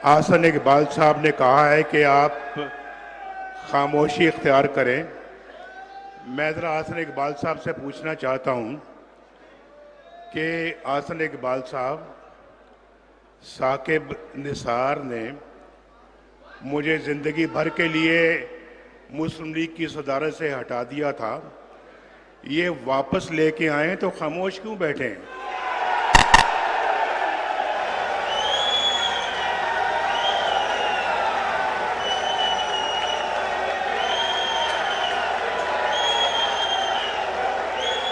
आसन इकबाल साहब ने कहा है कि आप खामोशी इख्तियार करें। मैं ज़रा आसन इकबाल साहब से पूछना चाहता हूं कि आसन इकबाल साहब, साकिब निसार ने मुझे ज़िंदगी भर के लिए मुस्लिम लीग की सदारत से हटा दिया था, ये वापस लेके आए तो खामोश क्यों बैठे हैं?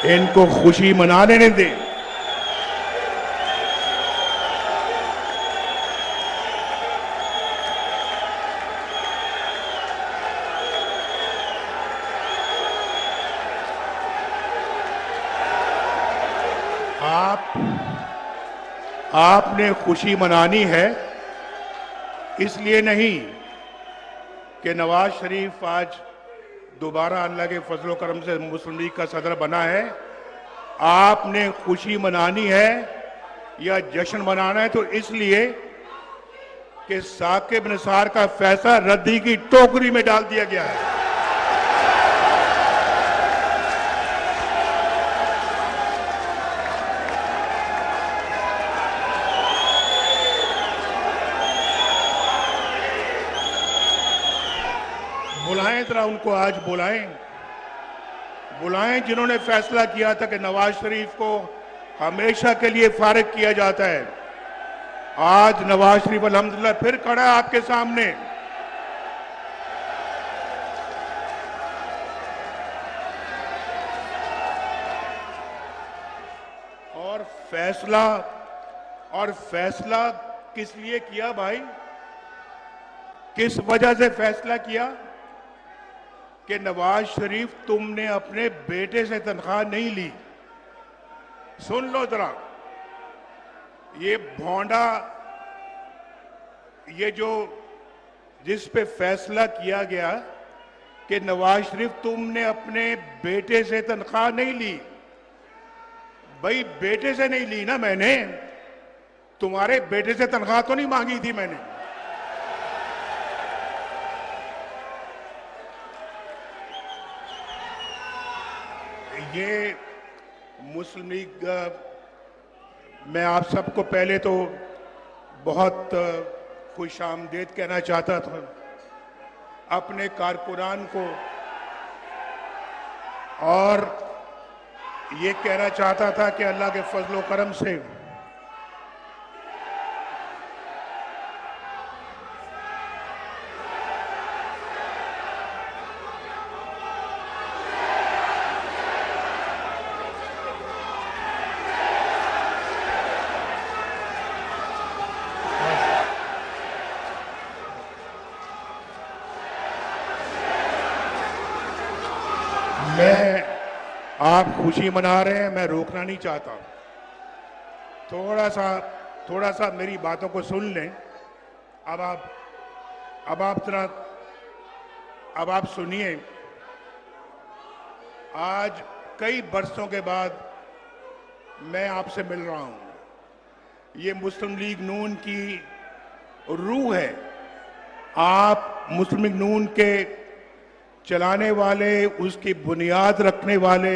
इनको खुशी मनाने नहीं दें। आपने खुशी मनानी है, इसलिए नहीं कि नवाज शरीफ आज दोबारा अल्लाह के फजलो करम से मुस्लिम लीग का सदर बना है। आपने खुशी मनानी है या जश्न मनाना है तो इसलिए कि साकिब निसार का फैसला रद्दी की टोकरी में डाल दिया गया है। बुलाएं जरा उनको, आज बुलाएं जिन्होंने फैसला किया था कि नवाज शरीफ को हमेशा के लिए फारिग किया जाता है। आज नवाज शरीफ अल्हम्दुलिल्लाह फिर खड़ा है आपके सामने। और फैसला किस लिए किया भाई? किस वजह से फैसला किया कि नवाज शरीफ, तुमने अपने बेटे से तनख्वाह नहीं ली। सुन लो जरा, ये भौंडा, ये जो जिस पे फैसला किया गया कि नवाज शरीफ तुमने अपने बेटे से तनख्वाह नहीं ली। भाई बेटे से नहीं ली ना मैंने, तुम्हारे बेटे से तनख्वाह तो नहीं मांगी थी मैंने। ये मुस्लिम लीग, मैं आप सबको पहले तो बहुत खुशामदीद कहना चाहता था, अपने कारकुनान को, और ये कहना चाहता था कि अल्लाह के फजलो करम से आप खुशी मना रहे हैं, मैं रोकना नहीं चाहता। थोड़ा सा मेरी बातों को सुन लें। अब आप सुनिए। आज कई बरसों के बाद मैं आपसे मिल रहा हूं। ये मुस्लिम लीग नून की रूह है। आप मुस्लिम लीग नून के चलाने वाले, उसकी बुनियाद रखने वाले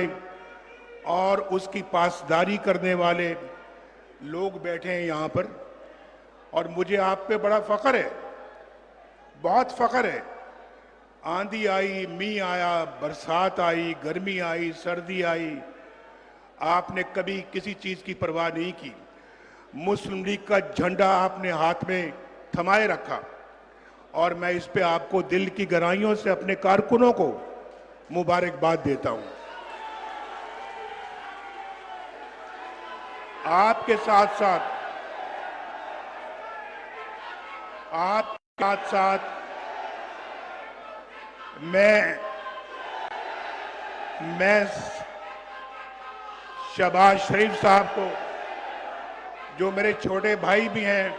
और उसकी पासदारी करने वाले लोग बैठे हैं यहाँ पर, और मुझे आप पे बड़ा फख्र है, बहुत फख्र है। आंधी आई, मी आया, बरसात आई, गर्मी आई, सर्दी आई, आपने कभी किसी चीज की परवाह नहीं की। मुस्लिम लीग का झंडा आपने हाथ में थमाए रखा, और मैं इस पे आपको दिल की गहराइयों से अपने कारकुनों को मुबारकबाद देता हूं। आपके साथ साथ मैं शहबाज शरीफ साहब को, जो मेरे छोटे भाई भी हैं,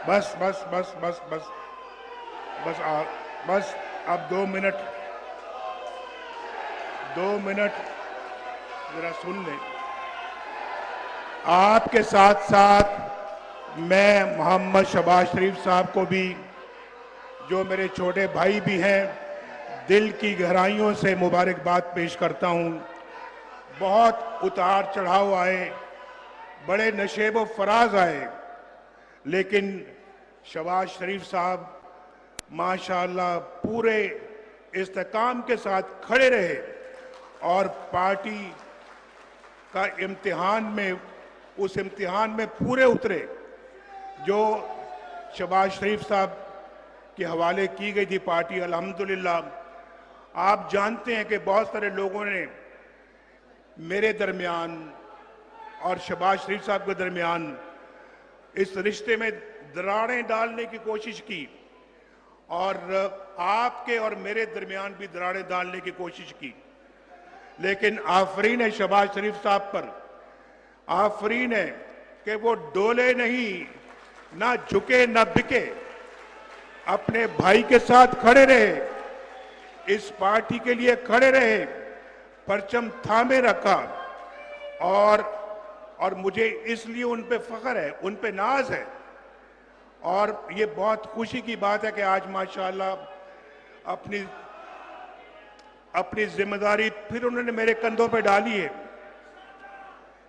बस अब 2 मिनट जरा सुन लें। आपके साथ साथ मैं मोहम्मद शहबाज शरीफ साहब को भी, जो मेरे छोटे भाई भी हैं, दिल की गहराइयों से मुबारकबाद पेश करता हूं। बहुत उतार चढ़ाव आए, बड़े नशेब व फराज आए, लेकिन शहबाज शरीफ साहब माशाअल्लाह पूरे इस्तेकाम के साथ खड़े रहे और पार्टी का उस इम्तिहान में पूरे उतरे जो शहबाज शरीफ साहब के हवाले की गई थी पार्टी। अल्हम्दुलिल्लाह आप जानते हैं कि बहुत सारे लोगों ने मेरे दरमियान और शहबाज शरीफ साहब के दरमियान इस रिश्ते में दरारें डालने की कोशिश की और आपके और मेरे दरमियान भी दरारें डालने की कोशिश की, लेकिन आफरीन है शहबाज शरीफ साहब पर, आफरीन है कि वो डोले नहीं, ना झुके ना बिके, अपने भाई के साथ खड़े रहे, इस पार्टी के लिए खड़े रहे, परचम थामे रखा और मुझे इसलिए उन पे फख्र है, उन पे नाज है। और ये बहुत खुशी की बात है कि आज माशाअल्लाह अपनी जिम्मेदारी फिर उन्होंने मेरे कंधों पे डाली है।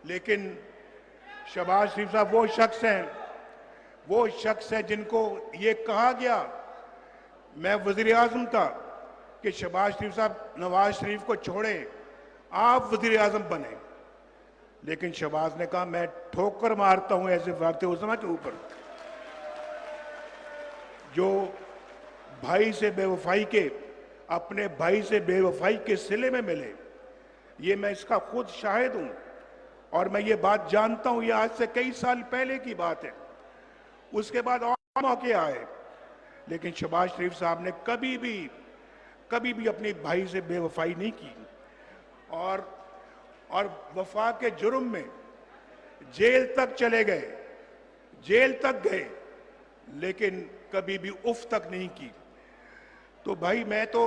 लेकिन शहबाज शरीफ साहब वो शख्स हैं जिनको ये कहा गया, मैं वजीर आजम था, कि शहबाज शरीफ साहब नवाज शरीफ को छोड़े, आप वजीर आजम बने, लेकिन शहबाज ने कहा मैं ठोकर मारता हूं ऐसे वाक़े उस्मा के ऊपर जो भाई से बेवफाई के, अपने भाई से बेवफाई के सिले में मिले। ये मैं इसका खुद शाहिद हूं और मैं ये बात जानता हूं, ये आज से कई साल पहले की बात है। उसके बाद और मौके आए, लेकिन शहबाज शरीफ साहब ने कभी भी अपने भाई से बेवफाई नहीं की और वफा के जुर्म में जेल तक चले गए, जेल तक गए, लेकिन कभी भी उफ तक नहीं की। तो भाई मैं तो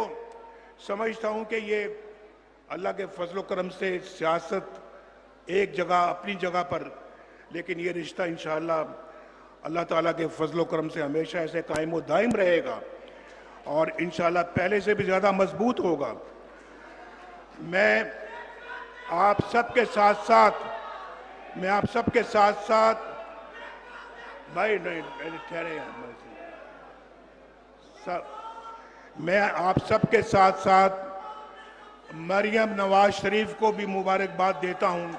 समझता हूं कि ये अल्लाह के फजल करम से सियासत एक जगह अपनी जगह पर, लेकिन ये रिश्ता इंशाअल्लाह अल्लाह ताला के फजल करम से हमेशा ऐसे कायम व दायम रहेगा और इंशाअल्लाह पहले से भी ज़्यादा मजबूत होगा। मैं आप सबके साथ साथ भाई नहीं ठहरे, मैं आप सबके साथ साथ मरियम नवाज शरीफ को भी मुबारकबाद देता हूं।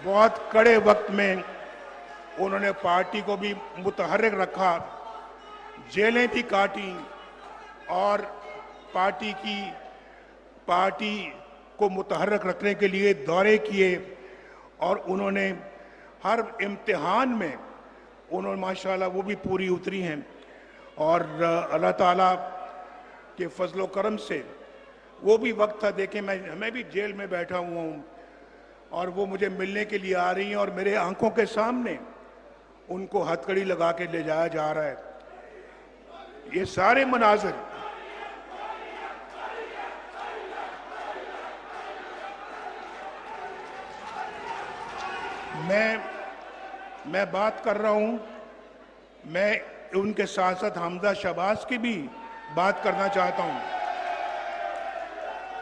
बहुत कड़े वक्त में उन्होंने पार्टी को भी मुतहर्रिक रखा, जेलें भी काटी और पार्टी को मुतहर्रिक रखने के लिए दौरे किए और उन्होंने हर इम्तिहान में उन्होंने माशाल्लाह वो भी पूरी उतरी हैं और अल्लाह ताला के फजलो करम से वो भी वक्त था। देखें मैं भी जेल में बैठा हुआ हूँ और वो मुझे मिलने के लिए आ रही हैं और मेरे आंखों के सामने उनको हथकड़ी लगा के ले जाया जा रहा है। ये सारे मनाज़िर मैं बात कर रहा हूं, मैं उनके साथ साथ हमजा शहबाज की भी बात करना चाहता हूं,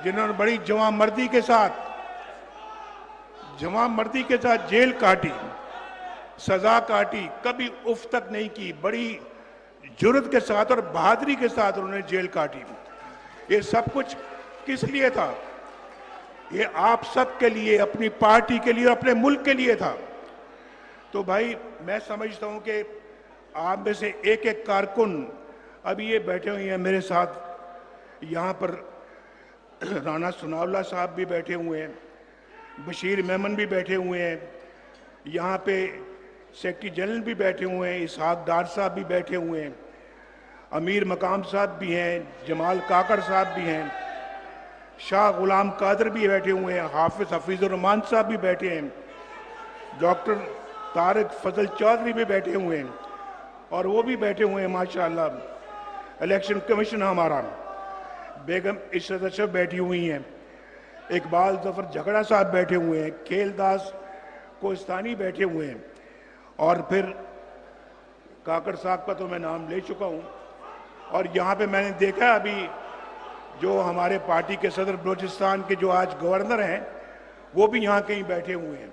जिन्होंने बड़ी जवामर्दी के साथ जेल काटी, सजा काटी, कभी उफ तक नहीं की, बड़ी जुर्रत के साथ और बहादुरी के साथ उन्होंने जेल काटी। ये सब कुछ किस लिए था? ये आप सब के लिए, अपनी पार्टी के लिए, अपने मुल्क के लिए था। तो भाई मैं समझता हूं कि आप में से एक एक कारकुन अभी ये बैठे हुए हैं मेरे साथ, यहाँ पर राना सनाउल्लाह साहब भी बैठे हुए हैं, बशीर मेमन भी बैठे हुए हैं, यहाँ पे सेक्रेटरी जनरल भी बैठे हुए हैं, इसहाक डार साहब भी बैठे हुए हैं, अमीर मकाम साहब भी हैं, जमाल काकड़ साहब भी हैं, शाह गुलाम कादर भी बैठे हुए हैं, हाफिज हफीजुर रहमान साहब भी बैठे हैं, डॉक्टर तारिक फजल चौधरी भी बैठे हुए हैं और वो भी बैठे हुए हैं माशाअल्लाह। इलेक्शन कमीशन हमारा, बेगम इशरत अशरफ बैठी हुई हैं, इकबाल जफर झगड़ा साहब बैठे हुए हैं, खेलदास कोस्तानी बैठे हुए हैं और फिर काकड़ साहब का तो मैं नाम ले चुका हूं। और यहाँ पे मैंने देखा अभी जो हमारे पार्टी के सदर बलूचिस्तान के जो आज गवर्नर हैं वो भी यहाँ कहीं बैठे हुए हैं।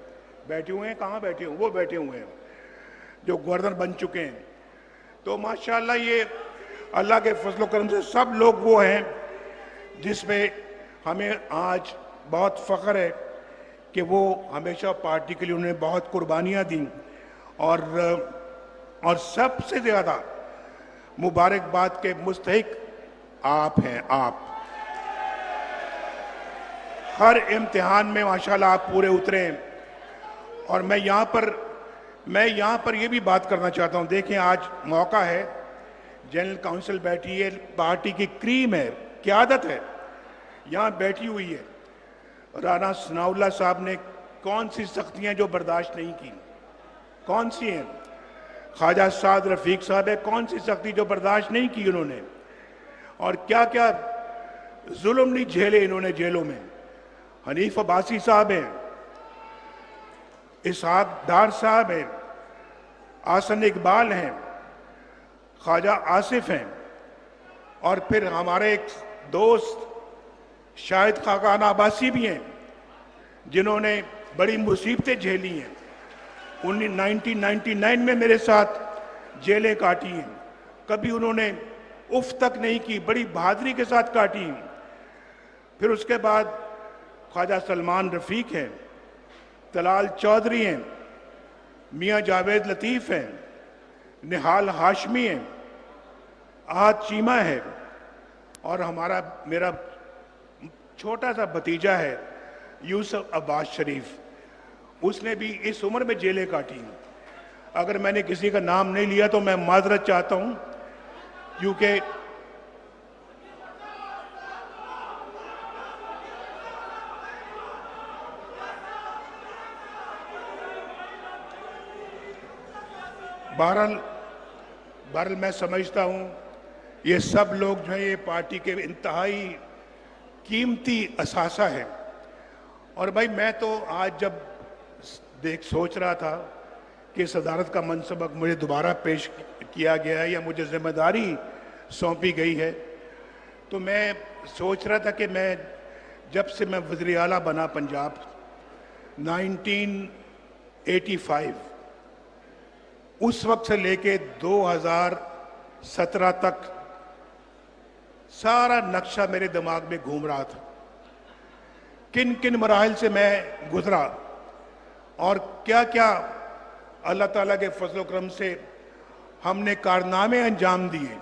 कहाँ बैठे हुए? वो बैठे हुए हैं जो गवर्नर बन चुके हैं। तो माशाल्लाह ये अल्लाह के फजल करम से सब लोग वो हैं जिसमें हमें आज बहुत फ़ख्र है कि वो हमेशा पार्टी के लिए उन्होंने बहुत कुर्बानियाँ दी। और सबसे ज़्यादा मुबारकबाद के मुस्तहिक आप हैं। आप हर इम्तिहान में माशाल्लाह आप पूरे उतरे हैं। और मैं यहाँ पर ये भी बात करना चाहता हूँ। देखें, आज मौका है, जनरल काउंसिल बैठी है, पार्टी की क्रीम है, क़यादत है, यहाँ बैठी हुई है। राना सनाउल्लाह साहब ने कौन सी सख्तियाँ जो बर्दाश्त नहीं की, कौन सी हैं? ख्वाजा साद रफीक साहब है, कौन सी सख्ती जो बर्दाश्त नहीं की उन्होंने, और क्या क्या जुल्म नहीं झेले इन्होंने जेलों में। हनीफ अब्बासी साहब हैं, इसहाक डार साहब हैं, आसन इकबाल हैं, ख्वाजा आसिफ हैं, और फिर हमारे एक दोस्त शाहिद खाकान अब्बासी भी हैं जिन्होंने बड़ी मुसीबतें झेली हैं। 1999 में मेरे साथ जेलें काटी हैं, कभी उन्होंने उफ तक नहीं की, बड़ी बहादुरी के साथ काटी। फिर उसके बाद ख्वाजा सलमान रफ़ीक हैं, तलाल चौधरी हैं, मियाँ जावेद लतीफ़ हैं, निहाल हाशमी हैं, आहद चीमा है, और मेरा छोटा सा भतीजा है यूसुफ अब्बास शरीफ, उसने भी इस उम्र में जेलें काटी। अगर मैंने किसी का नाम नहीं लिया तो मैं माजरत चाहता हूं, क्योंकि बहरहाल मैं समझता हूं ये सब लोग जो है ये पार्टी के इंतहाई कीमती असासा है। और भाई मैं तो आज जब सोच रहा था कि सदारत का मनसब मुझे दोबारा पेश किया गया है या मुझे जिम्मेदारी सौंपी गई है, तो मैं सोच रहा था कि मैं जब से मैं वज़ीर आला बना पंजाब 1985, उस वक्त से लेके 2017 तक सारा नक्शा मेरे दिमाग में घूम रहा था, किन किन मराहिल से मैं गुजरा और क्या क्या अल्लाह ताला के फजल करम से हमने कारनामे अंजाम दिए,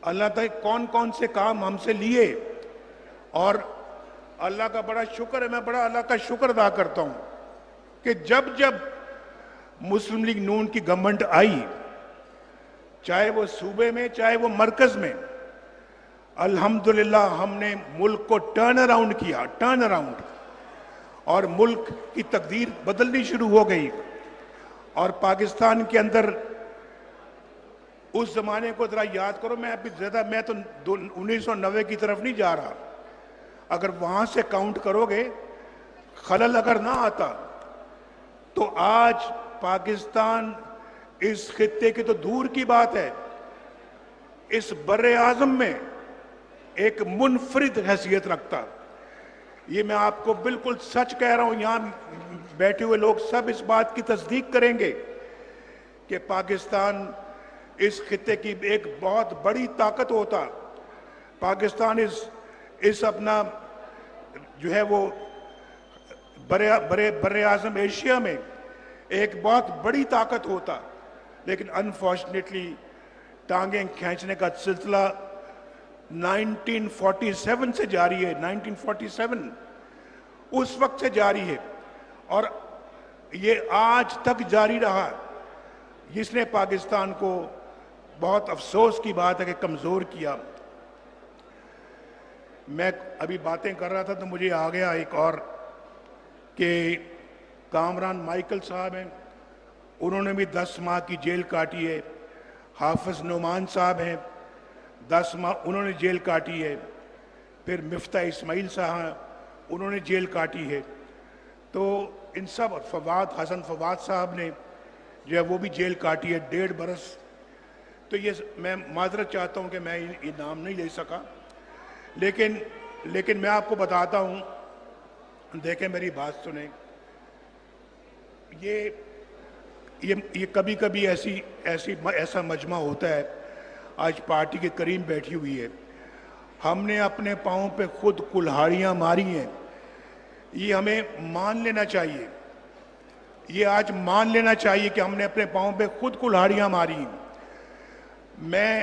अल्लाह ताला कौन कौन से काम हमसे लिए। और अल्लाह का बड़ा शुक्र है, मैं बड़ा अल्लाह का शुक्र अदा करता हूं कि जब जब मुस्लिम लीग नून की गवर्नमेंट आई, चाहे वो सूबे में चाहे वो मरकज में, अल्हम्दुलिल्लाह हमने मुल्क को टर्न अराउंड किया, टर्न अराउंड, और मुल्क की तकदीर बदलनी शुरू हो गई। और पाकिस्तान के अंदर उस जमाने को जरा याद करो, मैं अभी ज्यादा मैं तो 1990 की तरफ नहीं जा रहा, अगर वहां से काउंट करोगे खलल अगर ना आता तो आज पाकिस्तान इस खित्ते की तो दूर की बात है, इस बर्रे आजम में एक मुनफरिद हैसियत रखता। ये मैं आपको बिल्कुल सच कह रहा हूं, यहां बैठे हुए लोग सब इस बात की तस्दीक करेंगे कि पाकिस्तान इस खित्ते की एक बहुत बड़ी ताकत होता। पाकिस्तान इस अपना जो है वो बर्रे आजम एशिया में एक बहुत बड़ी ताकत होता, लेकिन अनफॉर्चुनेटली टांगें खींचने का सिलसिला 1947 से जारी है, 1947 उस वक्त से जारी है और ये आज तक जारी रहा, जिसने पाकिस्तान को बहुत अफसोस की बात है कि कमजोर किया। मैं अभी बातें कर रहा था तो मुझे आ गया एक और कि कामरान माइकल साहब हैं, उन्होंने भी 10 माह की जेल काटी है। हाफिज नुमान साहब हैं, 10 माह उन्होंने जेल काटी है। फिर मिफ्ता इस्माइल साहब उन्होंने जेल काटी है। तो इन सब फवाद हसन फवाद साहब ने जो है वो भी जेल काटी है 1.5 बरस। तो ये मैं माजरत चाहता हूं कि मैं ये नाम नहीं ले सका, लेकिन मैं आपको बताता हूं, देखें मेरी बात सुने। ये कभी कभी ऐसा मजमा होता है। आज पार्टी के करीब बैठी हुई है, हमने अपने पाँव पे खुद कुल्हाड़ियां मारी हैं। ये हमें मान लेना चाहिए, ये आज मान लेना चाहिए कि हमने अपने पाँव पे खुद कुल्हाड़ियां मारी हैं। मैं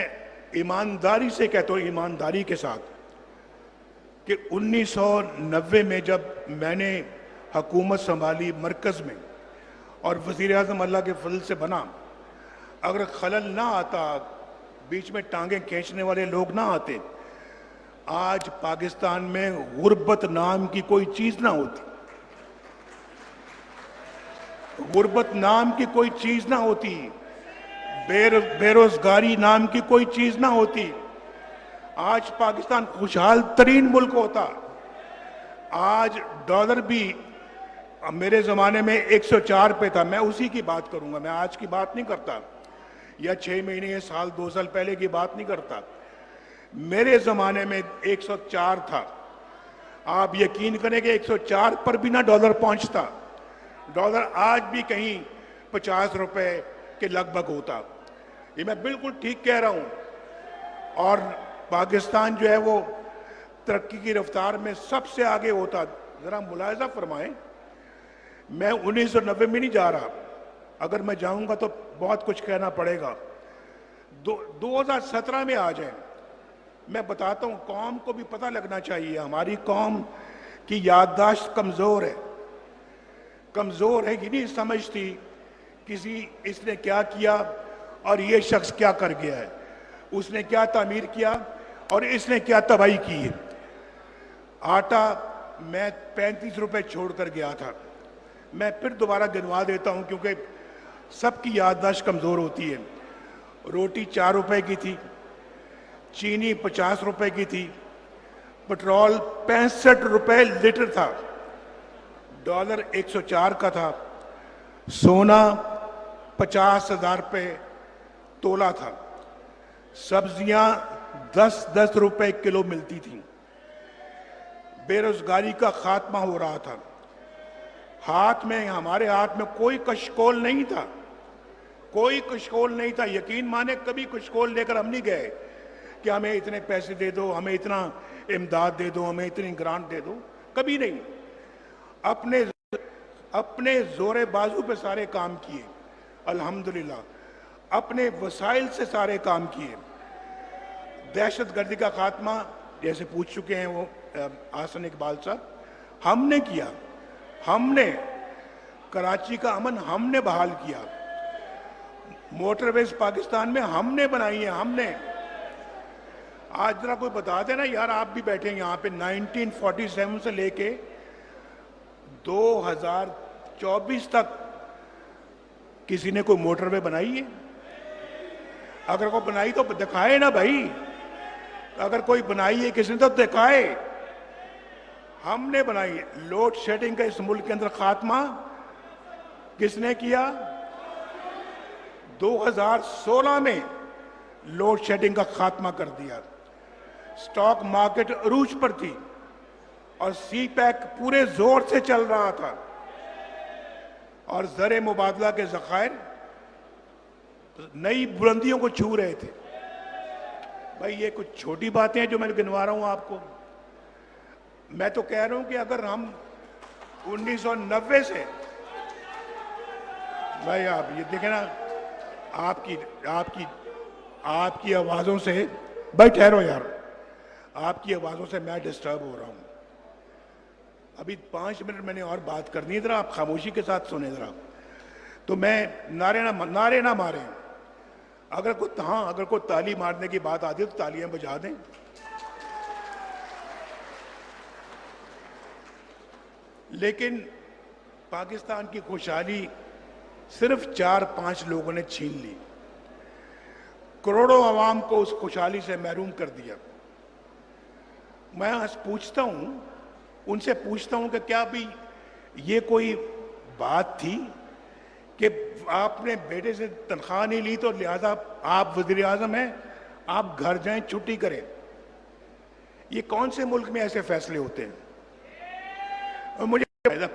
ईमानदारी से कहता हूं, ईमानदारी के साथ, कि 1990 में जब मैंने हुकूमत संभाली मरकज में और वज़ीर आज़म अल्लाह के फजल से बना, अगर खलल ना आता, बीच में टांगें खींचने वाले लोग ना आते, आज पाकिस्तान में गुर्बत नाम की कोई चीज ना होती, गुर्बत नाम की कोई चीज ना होती, बेरोजगारी नाम की कोई चीज ना होती। आज पाकिस्तान खुशहाल तरीन मुल्क होता। आज डॉलर भी मेरे जमाने में 104 पे था, मैं उसी की बात करूंगा, मैं आज की बात नहीं करता, या 6 महीने या साल 2 साल पहले की बात नहीं करता। मेरे जमाने में 104 था। आप यकीन करें कि 104 पर भी ना डॉलर पहुंचता। डॉलर आज भी कहीं 50 रुपए के लगभग होता। ये मैं बिल्कुल ठीक कह रहा हूं। और पाकिस्तान जो है वो तरक्की की रफ्तार में सबसे आगे होता। जरा मुलाहिजा फरमाएं, मैं 1990 में नहीं जा रहा, अगर मैं जाऊंगा तो बहुत कुछ कहना पड़ेगा। 2017 में आ जाए। मैं बताता हूं, कौम को भी पता लगना चाहिए, हमारी कौम की याददाश्त कमजोर है, कमजोर है कि नहीं समझती किसी इसने क्या किया और ये शख्स क्या कर गया है, उसने क्या तामीर किया और इसने क्या तबाही की है। आटा मैं 35 रुपए छोड़कर गया था, मैं फिर दोबारा गिनवा देता हूं क्योंकि सबकी याददाश्त कमजोर होती है। रोटी 4 रुपए की थी, चीनी 50 रुपए की थी, पेट्रोल 65 रुपए लीटर था, डॉलर 104 का था, सोना 50,000 रुपए तोला था, सब्जियां 10-10 रुपए किलो मिलती थी, बेरोजगारी का खात्मा हो रहा था। हमारे हाथ में कोई कशकोल नहीं था, कोई कशकोल नहीं था। यकीन माने कभी कशकोल लेकर हम नहीं गए कि हमें इतने पैसे दे दो, हमें इतना इमदाद दे दो, हमें इतनी ग्रांट दे दो, कभी नहीं। अपने जोरे बाजू पे सारे काम किए, अल्हम्दुलिल्लाह, अपने वसाइल से सारे काम किए। दहशतगर्दी का खात्मा जैसे पूछ चुके हैं वो आसन इकबाल साहब, हमने किया। हमने कराची का अमन हमने बहाल किया, मोटरवेज पाकिस्तान में हमने बनाई है, हमने। आज जरा कोई बता देना यार, आप भी बैठे हैं यहाँ पे, 1947 से लेके 2024 तक किसी ने कोई मोटरवे बनाई है? अगर कोई बनाई तो दिखाए ना भाई, अगर कोई बनाई है किसी ने तो दिखाए। हमने बनाई है। लोड शेडिंग का इस मुल्क के अंदर खात्मा किसने किया? 2016 में लोड शेडिंग का खात्मा कर दिया। स्टॉक मार्केट अरूज पर थी और सी पैक पूरे जोर से चल रहा था और ज़र मुबादला के ज़खायर नई बुलंदियों को छू रहे थे। भाई ये कुछ छोटी बातें हैं जो मैं गिनवा रहा हूं आपको। मैं तो कह रहा हूं कि अगर हम 1990 से, भाई आप ये देखें ना, आपकी आवाजों से, भाई ठहरो यार, आपकी आवाजों से मैं डिस्टर्ब हो रहा हूं। अभी 5 मिनट मैंने और बात करनी है, जरा आप खामोशी के साथ सुने जरा। तो मैं नारे ना मारें। अगर कोई ताली मारने की बात आती है तो तालियां बजा दें। लेकिन पाकिस्तान की खुशहाली सिर्फ 4-5 लोगों ने छीन ली, करोड़ों आवाम को उस खुशहाली से महरूम कर दिया। मैं उनसे पूछता हूं कि क्या भी ये कोई बात थी कि आपने बेटे से तनख्वाह नहीं ली तो लिहाजा आप वजीर आजम हैं, आप घर जाएं, छुट्टी करें। ये कौन से मुल्क में ऐसे फैसले होते हैं? और मुझे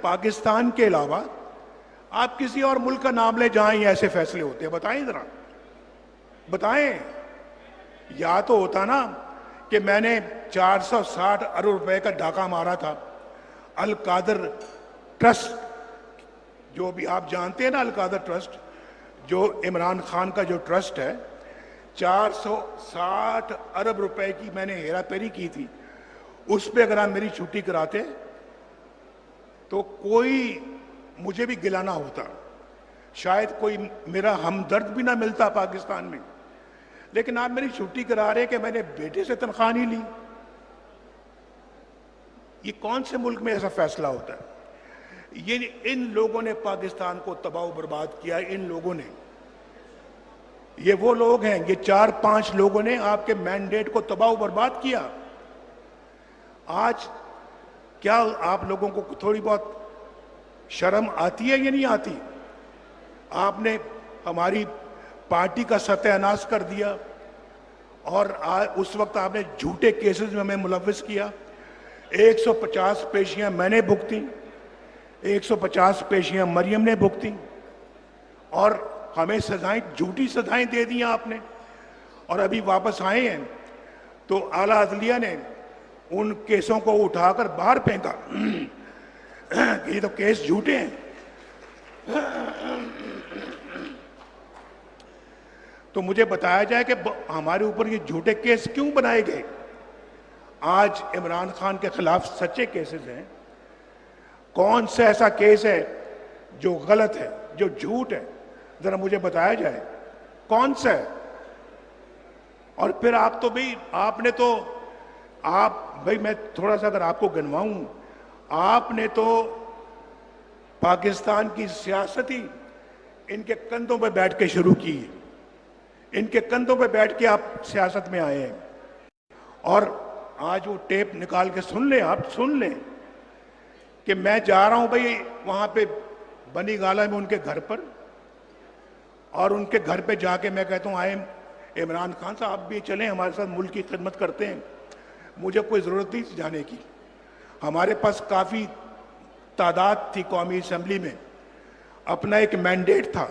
पाकिस्तान के अलावा आप किसी और मुल्क का नाम ले जहां ये ऐसे फैसले होते हैं, बताएं जरा, बताएं। या तो होता ना कि मैंने 460 अरब रुपए का डाका मारा था अल कादर ट्रस्ट, जो भी आप जानते हैं ना, अल कादर ट्रस्ट जो इमरान खान का जो ट्रस्ट है, 460 अरब रुपए की मैंने हेराफेरी की थी। उस पर अगर आप मेरी छुट्टी कराते तो कोई मुझे भी गिलाना होता, शायद कोई मेरा हमदर्द भी ना मिलता पाकिस्तान में। लेकिन आप मेरी छुट्टी करा रहे कि मैंने बेटे से तनख्वाह नहीं ली। ये कौन से मुल्क में ऐसा फैसला होता है? ये इन लोगों ने पाकिस्तान को तबाह बर्बाद किया। इन लोगों ने, ये वो लोग हैं, ये 4-5 लोगों ने आपके मैंडेट को तबाह बर्बाद किया। आज क्या आप लोगों को थोड़ी बहुत शर्म आती है या नहीं आती? आपने हमारी पार्टी का सत्यानाश कर दिया और उस वक्त आपने झूठे केसेस में हमें मुलव्विस किया। 150 पेशियां मैंने भुगती, 150 पेशियां मरियम ने भुगती और हमें सजाएं, झूठी सजाएं दे दी आपने। और अभी वापस आए हैं तो आला अदलिया ने उन केसों को उठाकर बाहर फेंका। ये तो केस झूठे हैं। तो मुझे बताया जाए कि हमारे ऊपर ये झूठे केस क्यों बनाए गए? आज इमरान खान के खिलाफ सच्चे केसेस हैं। कौन सा ऐसा केस है जो गलत है, जो झूठ है? जरा मुझे बताया जाए कौन सा है। और फिर आप तो भाई, आपने तो भाई मैं थोड़ा सा अगर आपको गिनवाऊं, आपने तो पाकिस्तान की सियासत ही इनके कंधों पर बैठ के शुरू की है। इनके कंधों पे बैठ के आप सियासत में आए हैं। और आज वो टेप निकाल के सुन लें, आप सुन लें कि मैं जा रहा हूं भाई वहां पे बनी गाला में उनके घर पर, और उनके घर पे जाके मैं कहता हूं आए इमरान खान साहब आप भी चलें हमारे साथ, मुल्क की खिदमत करते हैं। मुझे कोई ज़रूरत नहीं जाने की, हमारे पास काफ़ी तादाद थी कौमी असम्बली में, अपना एक मैंडेट था।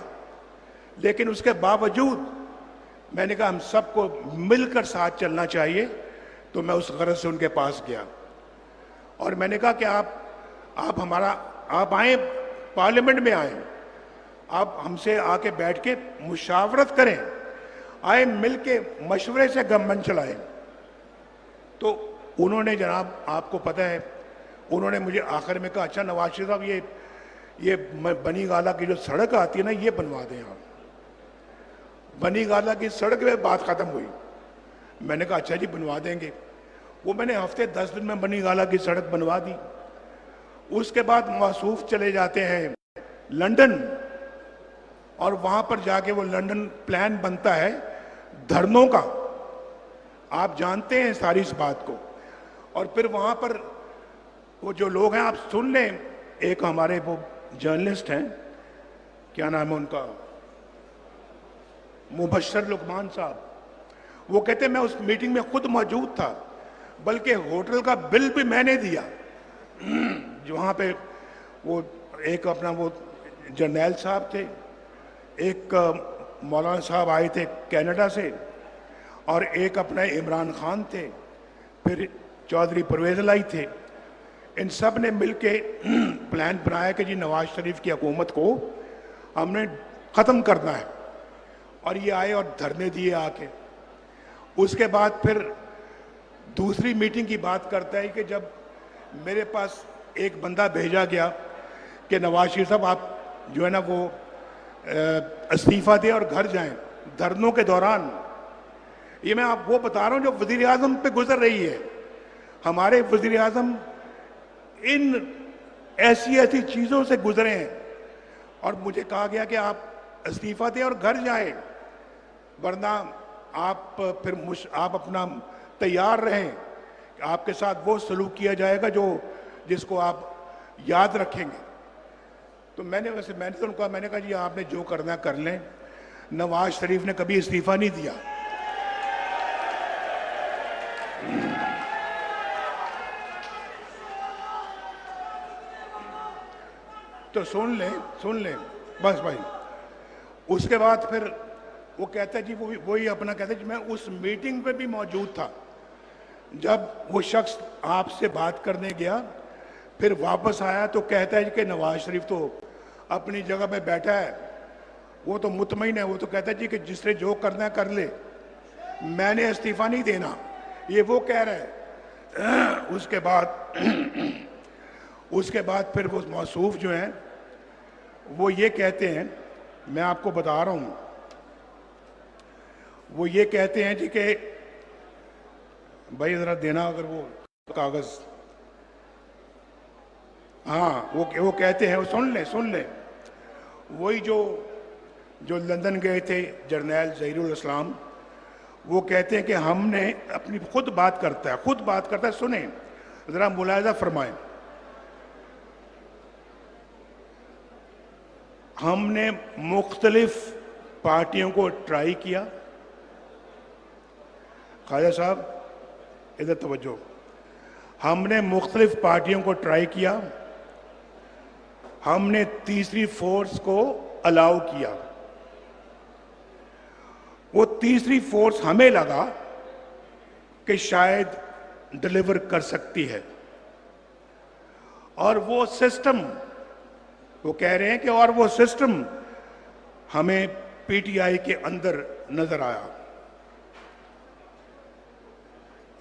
लेकिन उसके बावजूद मैंने कहा हम सबको मिलकर साथ चलना चाहिए, तो मैं उस गरज से उनके पास गया और मैंने कहा कि आप आए, पार्लियामेंट में आए, आप हमसे आके बैठ के मुशावरत करें, आए मिलके मशवरे से गवर्नमेंट चलाएं। तो उन्होंने, जनाब आपको पता है, उन्होंने मुझे आखिर में कहा अच्छा नवाज शरीफ साहब ये बनी गाला की जो सड़क आती है ना, ये बनवा दें आप। बनी गाला की सड़क में बात खत्म हुई। मैंने कहा अच्छा जी बनवा देंगे। वो मैंने हफ्ते 10 दिन में बनी गाला की सड़क बनवा दी। उसके बाद मौसूफ चले जाते हैं लंदन, और वहां पर जाके वो लंदन प्लान बनता है धरनों का, आप जानते हैं सारी इस बात को। और फिर वहां पर वो जो लोग हैं, आप सुन लें, एक हमारे वो जर्नलिस्ट हैं, क्या नाम है उनका, मुबशर लुकमान साहब, वो कहते मैं उस मीटिंग में खुद मौजूद था, बल्कि होटल का बिल भी मैंने दिया। जो वहाँ पे वो एक अपना वो जर्नैल साहब थे, एक मौलाना साहब आए थे कनाडा से, और एक अपना इमरान खान थे, फिर चौधरी परवेज लाई थे। इन सब ने मिलके प्लान बनाया कि जी नवाज शरीफ की हुकूमत को हमने ख़त्म करना है, और ये आए और धरने दिए आके। उसके बाद फिर दूसरी मीटिंग की बात करता है कि जब मेरे पास एक बंदा भेजा गया कि नवाज शरीफ साहब आप जो है ना वो इस्तीफा दें और घर जाएं धरनों के दौरान। ये मैं आप वो बता रहा हूं जो वजीर आजम पे गुजर रही है। हमारे वजीर आजम इन ऐसी चीजों से गुजरे हैं, और मुझे कहा गया कि आप इस्तीफा दें और घर जाएं, वरना आप फिर आप अपना तैयार रहें, आपके साथ वो सलूक किया जाएगा जिसको आप याद रखेंगे। तो मैंने तो उनको कहा, मैंने कहा जी आपने जो करना कर लें, नवाज शरीफ ने कभी इस्तीफा नहीं दिया। तो सुन ले बस भाई। उसके बाद फिर वो कहता है जी, वही अपना कहता है जी, मैं उस मीटिंग पे भी मौजूद था जब वो शख्स आपसे बात करने गया, फिर वापस आया तो कहता है कि नवाज शरीफ तो अपनी जगह पे बैठा है, वो तो मुतमईन है, वो तो कहता है जी कि जिसने जो करना है कर ले, मैंने इस्तीफा नहीं देना, ये वो कह रहा है। उसके बाद फिर वो मौसूफ जो हैं वो ये कहते हैं, मैं आपको बता रहा हूं, वो ये कहते हैं जी कि भाई जरा देना अगर वो कागज, हाँ वो कहते हैं, वो सुन ले वही जो लंदन गए थे जर्नैल ज़हीरुल इस्लाम, वो कहते हैं कि हमने अपनी खुद बात करता है, सुने जरा मुलाहिजा फरमाएं। हमने मुख्तलिफ पार्टियों को ट्राई किया, ख्वाजा साहब इधर तवज्जो, हमने मुख्तलिफ पार्टियों को ट्राई किया, हमने तीसरी फोर्स को अलाउ किया, वो तीसरी फोर्स हमें लगा कि शायद डिलीवर कर सकती है, और वो सिस्टम, वो कह रहे हैं कि और वो सिस्टम हमें पीटीआई के अंदर नजर आया।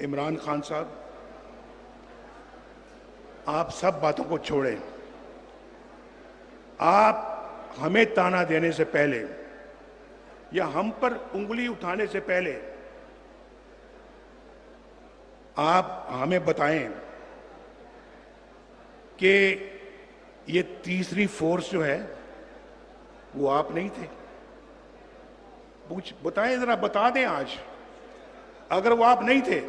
इमरान खान साहब, आप सब बातों को छोड़ें, आप हमें ताना देने से पहले या हम पर उंगली उठाने से पहले आप हमें बताएं कि ये तीसरी फोर्स जो है वो आप नहीं थे। बताएं जरा, बता दें आज, अगर वो आप नहीं थे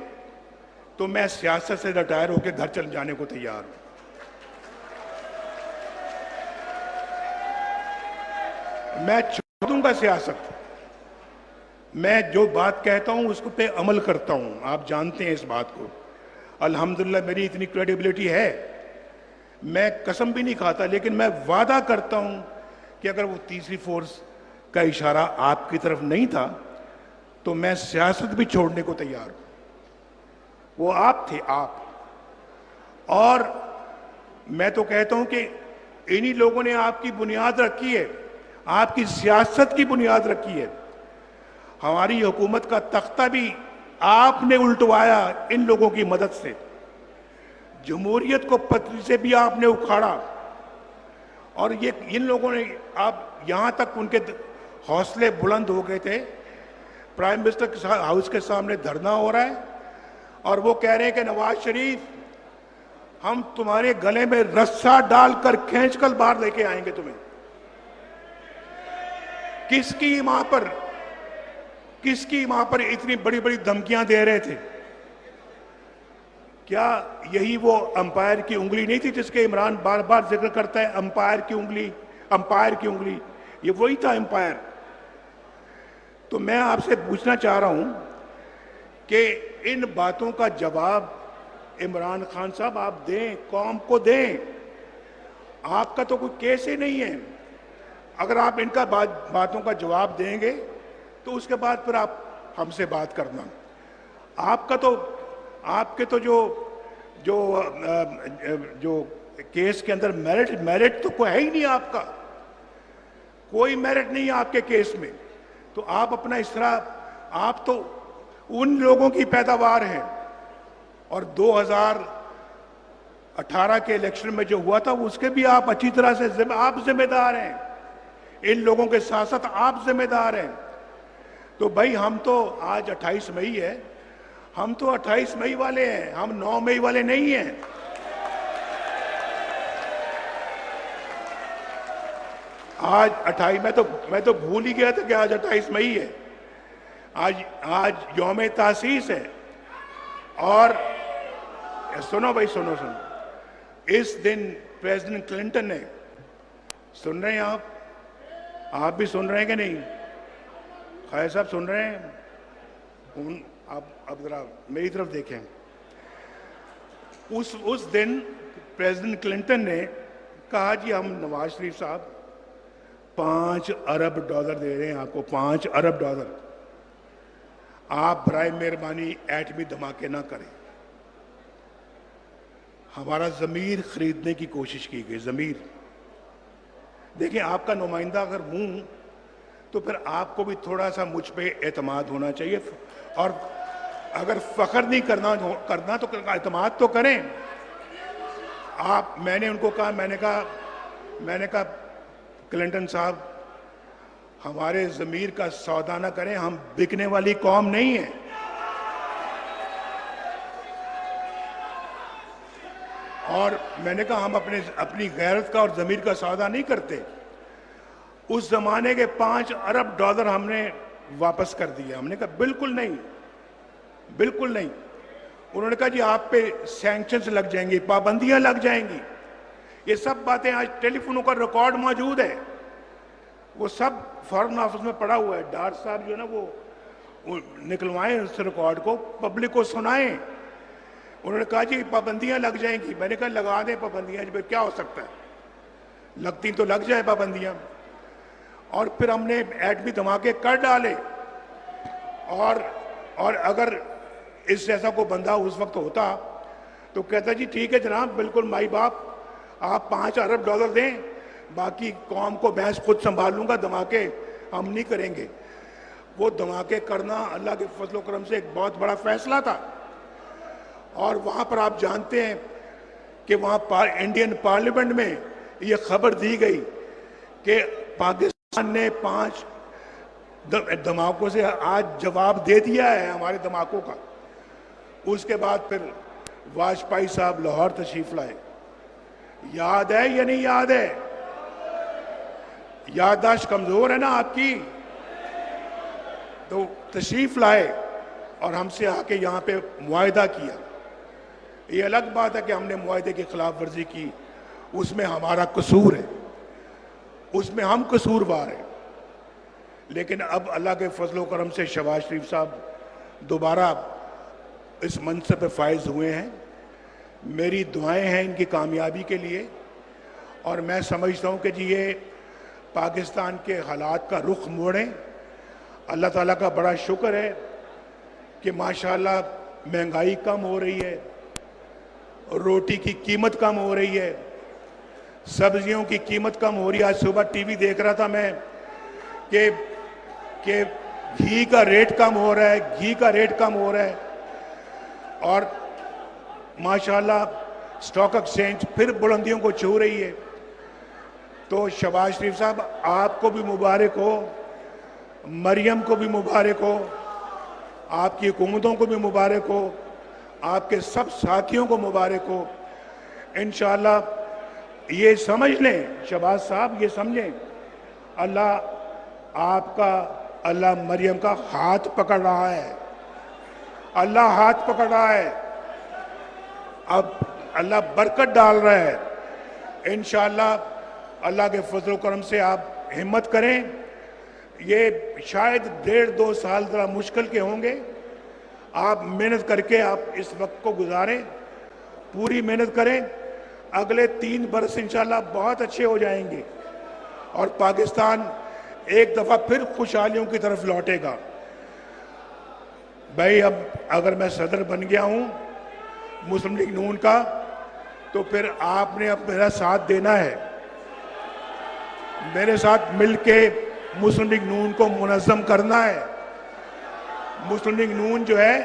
तो मैं सियासत से रिटायर होकर घर चल जाने को तैयार हूं। मैं छोड़ दूंगा सियासत, मैं जो बात कहता हूं उसको पे अमल करता हूं, आप जानते हैं इस बात को। अल्हम्दुलिल्लाह मेरी इतनी क्रेडिबिलिटी है, मैं कसम भी नहीं खाता, लेकिन मैं वादा करता हूं कि अगर वो तीसरी फोर्स का इशारा आपकी तरफ नहीं था तो मैं सियासत भी छोड़ने को तैयार हूं। वो आप थे, आप। और मैं तो कहता हूं कि इन्हीं लोगों ने आपकी बुनियाद रखी है, आपकी सियासत की बुनियाद रखी है। हमारी हुकूमत का तख्ता भी आपने उल्टवाया इन लोगों की मदद से, जमहूरियत को पत्थर से भी आपने उखाड़ा, और ये इन लोगों ने, आप यहां तक उनके हौसले बुलंद हो गए थे, प्राइम मिनिस्टर के हाउस के सामने धरना हो रहा है और वो कह रहे हैं कि नवाज शरीफ हम तुम्हारे गले में रस्सा डालकर खींचकर बाहर लेके आएंगे तुम्हें। किसकी मां पर इतनी बड़ी बड़ी धमकियां दे रहे थे? क्या यही वो अंपायर की उंगली नहीं थी जिसके इमरान बार बार जिक्र करता है? अंपायर की उंगली, ये वही था अंपायर। तो मैं आपसे पूछना चाह रहा हूं कि इन बातों का जवाब इमरान खान साहब आप दें, कौम को दें। आपका तो कोई केस ही नहीं है। अगर आप इनका बातों का जवाब देंगे तो उसके बाद फिर आप हमसे बात करना। आपके तो जो केस के अंदर मेरिट तो कोई है ही नहीं, आपका कोई मेरिट नहीं है आपके केस में। तो आप अपना इस तरह, आप तो उन लोगों की पैदावार हैं, और 2018 के इलेक्शन में जो हुआ था उसके भी आप अच्छी तरह से आप जिम्मेदार हैं, इन लोगों के साथ साथ आप जिम्मेदार हैं। तो भाई हम तो आज 28 मई है, हम तो 28 मई वाले हैं, हम 9 मई वाले नहीं हैं। आज 28, मैं तो भूल ही गया था कि आज 28 मई है। आज यौम तासीस है। और सुनो भाई, सुनो, इस दिन प्रेसिडेंट क्लिंटन ने सुन रहे हैं आप भी सुन रहे हैं कि नहीं? खैर साहब सुन रहे हैं? आप अब जरा मेरी तरफ देखें। उस दिन प्रेसिडेंट क्लिंटन ने कहा जी हम नवाज शरीफ साहब $5 अरब दे रहे हैं आपको, $5 अरब। आप बराए मेहरबानी एटमी धमाके ना करें। हमारा जमीर खरीदने की कोशिश की गई, जमीर। देखिए, आपका नुमाइंदा अगर हूं तो फिर आपको भी थोड़ा सा मुझ पे एतमाद होना चाहिए, और अगर फख्र नहीं करना तो एतमाद तो करें। मैंने उनको कहा, मैंने कहा क्लिंटन साहब हमारे जमीर का सौदा ना करें, हम बिकने वाली कौम नहीं है। और मैंने कहा हम अपनी गैरत का और जमीर का सौदा नहीं करते। उस जमाने के $5 अरब हमने वापस कर दिए। हमने कहा बिल्कुल नहीं, बिल्कुल नहीं। उन्होंने कहा जी आप पे सैंक्शंस लग जाएंगी, पाबंदियां लग जाएंगी। ये सब बातें आज टेलीफोनों का रिकॉर्ड मौजूद है, वो सब फॉरेन ऑफिस में पड़ा हुआ है। डार साहब जो है ना वो निकलवाएं उस रिकॉर्ड को, पब्लिक को सुनाएं। उन्होंने कहा जी पाबंदियां लग जाएंगी। मैंने कहा लगा दें पाबंदियां, जी क्या हो सकता है, लगती तो लग जाए पाबंदियां। और फिर हमने एटमी धमाके कर डाले। और अगर इस जैसा कोई बंदा उस वक्त होता तो कहता जी ठीक है जनाब, बिल्कुल माई बाप, आप $5 अरब दें, बाकी कौम को मैं खुद संभाल लूंगा, धमाके हम नहीं करेंगे। वो धमाके करना अल्लाह के फजल करम से एक बहुत बड़ा फैसला था। और वहां पर आप जानते हैं कि वहां इंडियन पार्लियामेंट में ये खबर दी गई कि पाकिस्तान ने 5 धमाकों से आज जवाब दे दिया है हमारे धमाकों का। उसके बाद फिर वाजपेयी साहब लाहौर तशरीफ लाए। याद है या नहीं याद है? याददाश्त कमजोर है ना आपकी? तो तशरीफ लाए और हमसे आके यहाँ पे मुआहदा किया। ये अलग बात है कि हमने मुआहदे की खिलाफ वर्जी की, उसमें हमारा कसूर है, उसमें हम कसूरवार हैं। लेकिन अब अल्लाह के फजलो करम से शहबाज शरीफ साहब दोबारा इस मनसब पे फायज हुए हैं। मेरी दुआएं हैं इनकी कामयाबी के लिए। और मैं समझता हूं कि जी ये पाकिस्तान के हालात का रुख मोड़ें। अल्लाह ताला का बड़ा शुक्र है कि माशाल्लाह महंगाई कम हो रही है, रोटी की कीमत कम हो रही है, सब्जियों की कीमत कम हो रही है। आज सुबह टीवी देख रहा था मैं कि घी का रेट कम हो रहा है, घी का रेट कम हो रहा है। और माशाल्लाह स्टॉक एक्सचेंज फिर बुलंदियों को छू रही है। तो शहबाज शरीफ साहब आपको भी मुबारक हो, मरियम को भी मुबारक हो, आपकी हुकूमतों को भी मुबारक हो, आपके सब साथियों को मुबारक हो। इंशाअल्लाह ये समझ लें शहबाज साहब, ये समझें अल्लाह मरियम का हाथ पकड़ रहा है, अल्लाह हाथ पकड़ रहा है। अब अल्लाह बरकत डाल रहा है। इंशाअल्लाह अल्लाह के फजल करम से आप हिम्मत करें। ये शायद 1.5-2 साल ज़रा मुश्किल के होंगे। आप मेहनत करके आप इस वक्त को गुजारें, पूरी मेहनत करें। अगले 3 बरस इंशाअल्लाह बहुत अच्छे हो जाएंगे और पाकिस्तान एक दफ़ा फिर खुशहालियों की तरफ लौटेगा। भाई अब अगर मैं सदर बन गया हूं मुस्लिम लीग नून का, तो फिर आपने अब मेरा साथ देना है। मेरे साथ मिलके मुस्लिम लीग नून को मुनज़्ज़म करना है। मुस्लिम लीग नून जो है,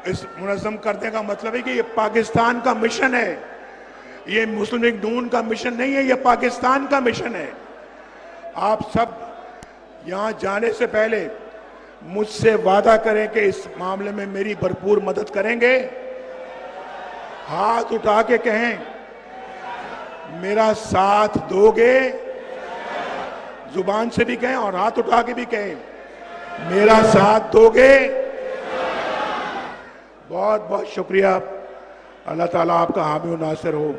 इस मुनज़्ज़म करने का मतलब है कि ये पाकिस्तान का मिशन है, ये मुस्लिम लीग नून का मिशन नहीं है, ये पाकिस्तान का मिशन है। आप सब यहां जाने से पहले मुझसे वादा करें कि इस मामले में मेरी भरपूर मदद करेंगे। हाथ उठा के कहें मेरा साथ दोगे, जुबान से भी कहें और हाथ उठा के भी कहें मेरा साथ दोगे। बहुत बहुत शुक्रिया। अल्लाह ताला आपका हामी और नासिर हो।